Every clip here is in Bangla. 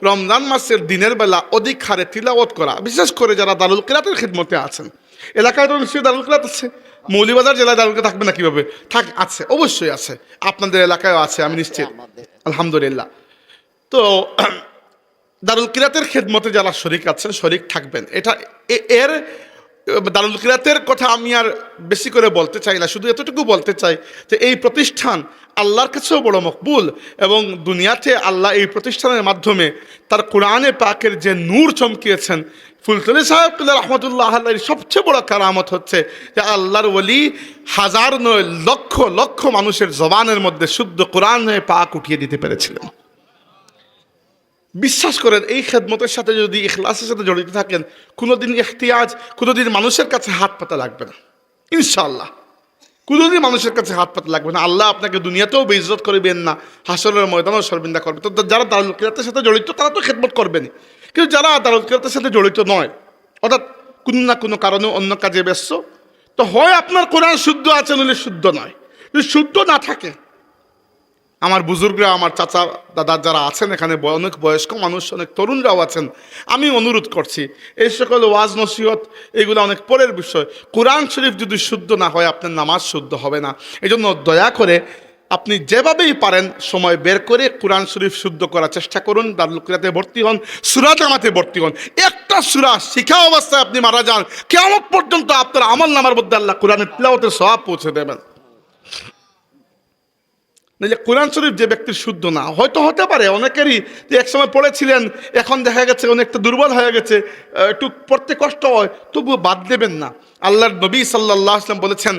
রমজান মাসের দিনের বেলা অধিক হারে তিলাওয়াত করা, বিশেষ করে যারা দারুল কিরাতের খিদমতে আছেন। এলাকায় তো নিশ্চয়ই দারুল কিরাত আছে, মৌলভীবাজার জেলায় দারুল কিরাত থাকবে না কিভাবে? আছে, অবশ্যই আছে, আপনাদের এলাকায়ও আছে আমি নিশ্চিত, আলহামদুলিল্লাহ। তো দারুল কিরাতের খিদমতে যারা শরিক আছেন, শরিক থাকবেন। এটা এর দারুল কিরাতের কথা আমি আর বেশি করে বলতে চাই না, শুধু এতটুকু বলতে চাই যে এই প্রতিষ্ঠান আল্লাহর কাছেও বড় মকবুল, এবং দুনিয়াতে আল্লাহ এই প্রতিষ্ঠানের মাধ্যমে তার কোরআনে পাকের যে নূর চমকিয়েছেন। ফুলতলি সাহেব রহমতুল্লাহ আল্লাহর সবচেয়ে বড় কারামত হচ্ছে যে আল্লাহর ওলি হাজার নয় লক্ষ লক্ষ মানুষের জবানের মধ্যে শুদ্ধ কোরআনে পাক উঠিয়ে দিতে পেরেছিলেন। বিশ্বাস করেন, এই খেদমতের সাথে যদি ইখলাসের সাথে জড়িত থাকেন, কোনোদিন ইখতিয়াজ, কোনোদিন মানুষের কাছে হাত পাতা লাগবে না, ইনশাআল্লাহ কোনোদিন মানুষের কাছে হাত পাতা লাগবে না। আল্লাহ আপনাকে দুনিয়াতেও বেইজ্জত করবেন না, হাসরের ময়দানেও শর্মিন্দা করবে। তো যারা দারুল কিরাতের সাথে জড়িত তারা তো খেদমত করবেনি, কিন্তু যারা দারুল কিরাতের সাথে জড়িত নয়, অর্থাৎ কোনো না কোনো কারণে অন্য কাজে ব্যস্ত, তো হয় আপনার কোরআন শুদ্ধ আছে, নইলে শুদ্ধ নয়। যদি শুদ্ধ না থাকে, আমার বুজুর্গরা, আমার চাচা দাদা যারা আছেন এখানে, অনেক বয়স্ক মানুষ, অনেক তরুণরাও আছেন, আমি অনুরোধ করছি এই সকল ওয়াজ নসিহত এগুলো অনেক পরের বিষয়। কোরআন শরীফ যদি শুদ্ধ না হয় আপনার নামাজ শুদ্ধ হবে না। এই জন্য দয়া করে আপনি যেভাবেই পারেন সময় বের করে কোরআন শরীফ শুদ্ধ করার চেষ্টা করুন। দারুল কিরাতে ভর্তি হন, সূরা জামাতে ভর্তি হন। একটা সূরা শিখা অবস্থায় আপনি মারা যান, কিয়ামত পর্যন্ত আপনার আমল নামার মধ্যে আল্লাহ কোরআনের তিলাওয়াতের সওয়াব পৌঁছে দেবেন। নাহলে কোরআন শরীফ যে ব্যক্তির শুদ্ধ না, হয়তো হতে পারে অনেকেরই যে একসময় পড়েছিলেন, এখন দেখা গেছে অনেকটা দুর্বল হয়ে গেছে, একটু পড়তে কষ্ট হয়, তবুও বাদ দেবেন না। আল্লাহর নবী সাল্লাল্লাহু আলাইহি ওয়াসাল্লাম বলেছেন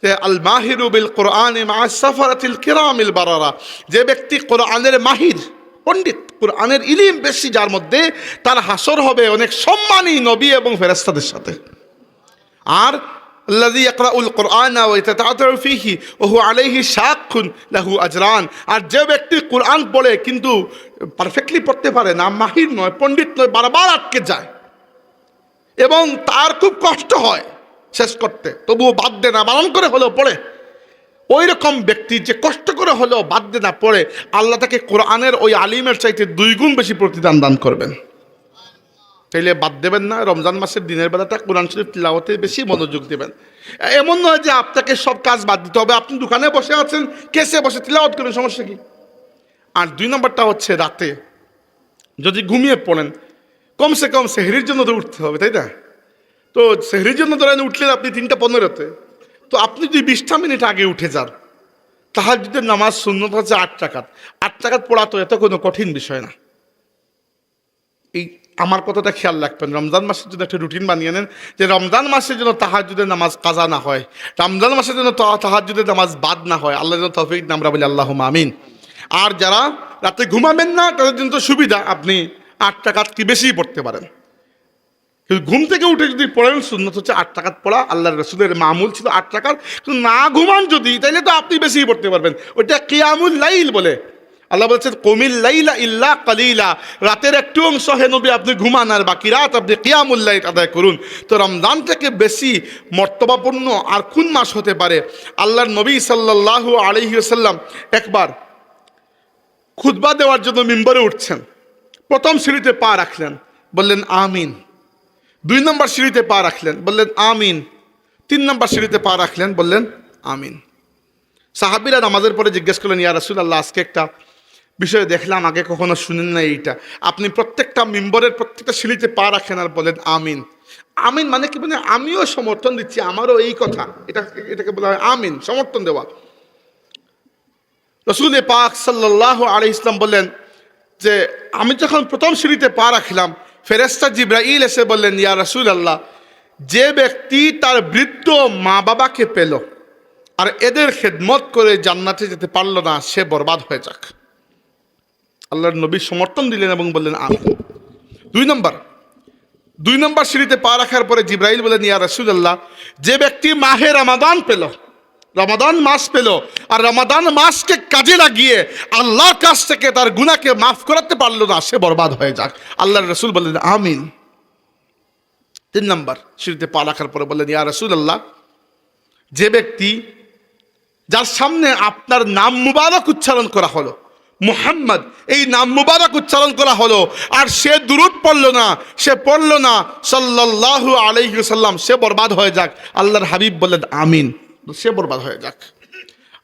যে আল মাহিরু বিল কোরআনি মা সাফারাতিল কিরামিল বারারা, যে ব্যক্তি কোরআনের মাহির, পণ্ডিত, কোরআনের ইলম বেশি যার মধ্যে, তার হাসর হবে অনেক সম্মানী নবী এবং ফেরেশতাদের সাথে। আর الذي يقرأ القرآن ويتتعتع فيه وهو عليه شاق له أجران, আর যে ব্যক্তি কোরআন পড়ে কিন্তু পারফেক্টলি পড়তে পারে না, মাহির নয়, পণ্ডিত নয়, বারবার আটকে যায় এবং তার খুব কষ্ট হয় শেষ করতে, তবুও বাদ দেয় না, বারণ করে হলেও পড়ে, ওই রকম ব্যক্তি যে কষ্ট করে হলেও বাদ দেয় না পড়ে, আল্লাহ তাকে কোরআনের ওই আলিমের চাইতে 2 গুণ বেশি প্রতিদান দান করবেন। তাইলে বাদ দেবেন না, রমজান মাসের দিনের বেলাটা কোরআন শরীফ তিলাওয়াতে বেশি মনোযোগ দেবেন। এমন নয় যে আপনাকে সব কাজ বাদ দিতে হবে, আপনি দোকানে বসে আছেন, কেসে বসে তিলাওয়াত করেন, সমস্যা কি? আর 2 নম্বরটা হচ্ছে রাতে যদি ঘুমিয়ে পড়েন, কমসে কম সেহরির জন্য তো উঠতে হবে, তাই না? তো সেহরির জন্য ধরেন উঠলেন আপনি 3:15-তে, তো আপনি যদি 20টা মিনিট আগে উঠে যান, তাহাজ্জুদের নামাজ সুন্নত হচ্ছে 8 রাকাত। 8 রাকাত পড়া তো এত কোনো কঠিন বিষয় না। এই আমার কথাটা খেয়াল রাখবেন, রমজান মাসের জন্য একটা রুটিন বানিয়ে নেন যে রমজান মাসের জন্য তাহাজ্জুদের নামাজ কাজা না হয়, রমজান মাসের জন্য তাহাজ্জুদের নামাজ বাদ না হয়। আল্লাহ যেন তৌফিক দেন, আমরা বলি আল্লাহুম্মা আমিন। আর যারা রাতে ঘুমাবেন না তাদের জন্য তো সুবিধা, আপনি 8 রাকাত কি বেশি পড়তে পারেন, কিন্তু ঘুম থেকে উঠে যদি পড়েন, সুন্নত হচ্ছে 8 রাকাত পড়া। আল্লাহর রাসূলের মামুল ছিল 8 রাকাত, কিন্তু না ঘুমান যদি, তাইলে তো আপনি বেশি পড়তে পারবেন। ওইটা কিয়ামুল লাইল বলে। আল্লাহ বলছেন কুমিল লাইলা ইল্লা কালিলা, রাতের একটু অংশ হে নবী আপনি ঘুমান, আর বাকি রাত আপনি কিয়ামুল লাইল আদায় করুন। তো রমজান থেকে বেশি মর্তবাপূর্ণ আর কোন মাস হতে পারে? আল্লাহর নবী সাল্লাল্লাহু আলাইহি ওয়াসাল্লাম একবার খুতবা দেওয়ার জন্য মিম্বরে উঠছেন, প্রথম সিঁড়িতে পা রাখলেন, বললেন আমিন। 2 নম্বর সিঁড়িতে পা রাখলেন, বললেন আমিন। 3 নম্বর সিঁড়িতে পা রাখলেন, বললেন আমিন। সাহাবীরা নামাজের পরে জিজ্ঞেস করলেন, ইয়া রাসূলুল্লাহ, আজকে একটা বিষয় দেখলাম, আগে কখনো শুনেন না এইটা, আপনি প্রত্যেকটা মিম্বরের প্রত্যেকটা সিঁড়িতে পা রাখেন আর বলেন আমিন। আমিন মানে কি? মানে আমিও সমর্থন দিচ্ছি, আমারও এই কথা, এটাকে বলা হয় আমিন, সমর্থন দেওয়া। রাসূল পাক সাল্লাল্লাহু আলাইহি ওয়াসাল্লাম বললেন যে আমি যখন প্রথম সিঁড়িতে পা রাখলাম, ফেরেশতা জিবরাইল এসে বললেন, ইয়া রাসূলুল্লাহ, যে ব্যক্তি তার বৃদ্ধ মা বাবাকে পেল আর এদের খেদমত করে জান্নাতে যেতে পারল না, সে বরবাদ হয়ে যাক। আল্লাহর নবী সমর্থন দিলেন এবং বললেন আমিন। 2 নম্বর সিঁড়িতে পা রাখার পরে জিবরাইল বলেন, ইয়া রাসূলুল্লাহ, যে ব্যক্তি মাহে রমাদান পেল, রমাদান মাস পেল, আর রমাদান মাসকে কাজে লাগিয়ে আল্লাহর কাছ থেকে তার গুনাহকে মাফ করাতে পারলো না, সে বরবাদ হয়ে যাক। আল্লাহর রাসূল বললেন আমিন। 3 নম্বর সিঁড়িতে পা রাখার পরে বললেন, ইয়া রাসূলুল্লাহ, যে ব্যক্তি যার সামনে আপনার নাম মুবারক উচ্চারণ করা হলো, মুহাম্মদ এই নাম মুবারক উচ্চারণ করা হলো, আর সে দুরূদ পড়ল না, সে পড়ল না সাল্লাল্লাহু আলাইহি ওয়াসাল্লাম, সে বরবাদ হয়ে যাক। আল্লাহর হাবিব বললেন আমিন, সে বরবাদ হয়ে যাক।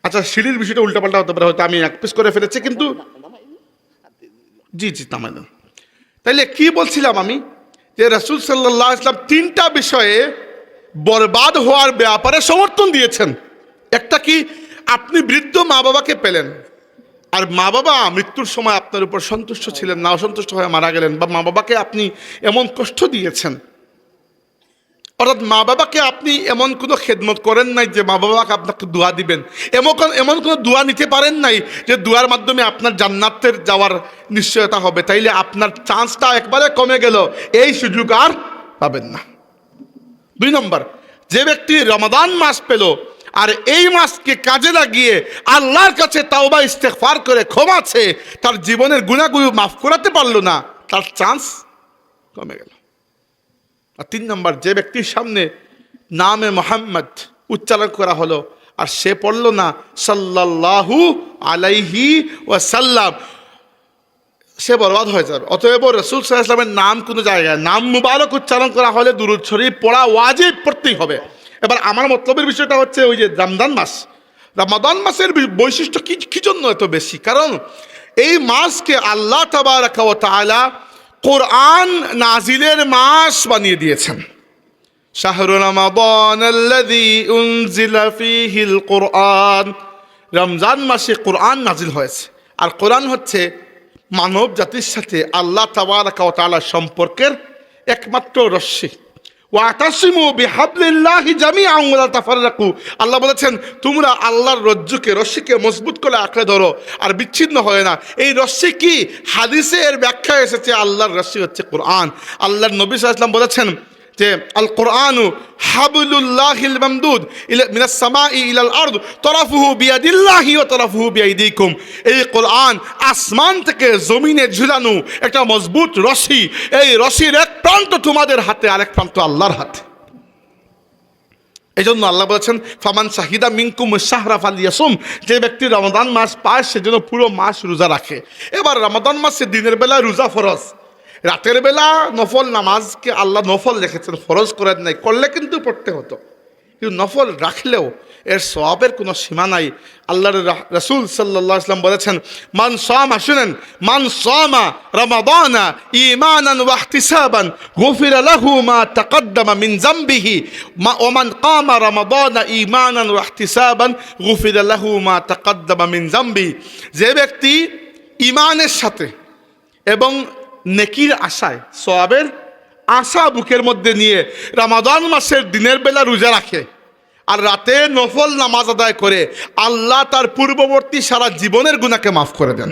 আচ্ছা, সিঁড়ির বিষয়টা উল্টাপাল্টা হতে পারে, হয়তো আমি এক পিস করে ফেলেছি, কিন্তু জি নামাই দেন। তাইলে কি বলছিলাম আমি, যে রাসূল সাল্লাল্লাহু আলাইহি ওয়াসাল্লাম তিনটা বিষয়ে বরবাদ হওয়ার ব্যাপারে সমর্থন দিয়েছেন। একটা কি, আপনি বৃদ্ধ মা বাবাকে পেলেন, আর মা বাবা মৃত্যুর সময় আপনার উপর সন্তুষ্ট ছিলেন না, অসন্তুষ্ট হয়ে মারা গেলেন, বা মা বাবাকে আপনি এমন কষ্ট দিয়েছেন, অর্থাৎ মা বাবাকে আপনি এমন কোনো খেদমত করেন নাই যে মা বাবাকে আপনাকে দোয়া দিবেন, এমন কোনো দোয়া নিতে পারেন নাই যে দোয়ার মাধ্যমে আপনার জান্নাতের যাওয়ার নিশ্চয়তা হবে, তাইলে আপনার চান্সটা একবারে কমে গেল, এই সুযোগ আর পাবেন না। 2 নম্বর, যে ব্যক্তি রমাদান মাস পেল আর এই মাসকে কাজে লাগিয়ে আল্লাহর কাছে তাওবা ইস্তেগফার করে ক্ষমা চেয়ে তার জীবনের গুনাহগুলো মাফ করাতে পারলো না, তার চান্স কমে গেল। আর 3 নম্বর, যে ব্যক্তির সামনে নামে মুহাম্মদ উচ্চারণ করা হলো আর সে পড়ল না সাল্লাল্লাহু আলাইহি ওয়াসাল্লাম, সে বরবাদ হয়ে যাবে। অতএব রাসূল সাল্লাল্লাহু আলাইহি ওয়াসাল্লামের নাম কোনো জায়গায় নাম মুবারক উচ্চারণ করা হলে দুরূদ শরীফ পড়া ওয়াজিব, পড়তেই হবে। এবার আমার মতলবের বিষয়টা হচ্ছে, ওই যে রমাদান মাসের বৈশিষ্ট্য কি জন্য এত বেশি? কারণ এই মাসকে আল্লাহ তাবারাকা ওয়া তাআলা কোরআন নাজিলের মাস বানিয়ে দিয়েছেন। শাহরু রমাদানাল্লাযী উনজিলা ফীহিল কুরআন, রমজান মাসে কোরআন নাজিল হয়েছে, আর কোরআন হচ্ছে মানব জাতির সাথে আল্লাহ তাবারাকা ওয়া তাআলার সম্পর্কের একমাত্র রশ্মি। ওয়াতাসিমু বিহাবলিল্লাহি জামিআন ওয়া লা তাফাররাকু, আল্লাহ বলেছেন তোমরা আল্লাহর রশ্মিকে মজবুত করে আঁকড়ে ধরো আর বিচ্ছিন্ন হয় না। এই রশ্মি কি? হাদিসে এর ব্যাখ্যা এসেছে, আল্লাহর রশ্মি হচ্ছে কোরআন। আল্লাহর নবী সাল্লাল্লাহু আলাইহি ওয়াসাল্লাম বলেছেন যে আল কোরআনু হাবলুল্লাহিল মামদুদ মিনাস সামাই ইলাল আরদ তরাফুহু বিয়াদিল্লাহি ওয়া তরাফুহু বিআইদিকুম, এই কোরআন আসমান থেকে জমিনে ঝুলানো একটা মজবুত রশি, এই রশির এক প্রান্ত তোমাদের হাতে, আরেক প্রান্ত আল্লাহর হাতে। এই জন্য আল্লাহ বলেছেন ফামান শাহিদা মিনকুম শাহরা ফালিয়াসুম, যে ব্যক্তি রমাদান মাস পায় সে যেন পুরো মাস রোজা রাখে। এবার রমাদান মাসে দিনের বেলা রোজা ফরজ, রাতের বেলা নফল নামাজকে আল্লাহ নফল রেখেছেন, ফরজ করেন নাই, করলে কিন্তু পড়তে হতো, কিন্তু নফল রাখলেও এর সওয়াবের কোনো সীমা নাই। আল্লাহর রাসূল সাল্লাল্লাহু আলাইহি ওয়াসাল্লাম বলেছেন মান সামা, শুনেন, মান সামা রমাদানা ঈমানান ওয়া ইহতিসাবান গুফিরা লাহু মা তাকদ্দামা মিন যামবিহি ওয়া মান কামা রমাদানা ঈমানান ওয়া ইহতিসাবান গুফিরা লাহু মা তাকদ্দামা মিন যামবিহি, যে ব্যক্তি ঈমানের সাথে এবং নেকির আশায়, সওয়াবের আশা বুকের মধ্যে নিয়ে রমাদান মাসের দিনের বেলা রোজা রাখে আর রাতে নফল নামাজ আদায় করে, আল্লাহ তার পূর্ববর্তী সারা জীবনের গুনাহকে মাফ করে দেন।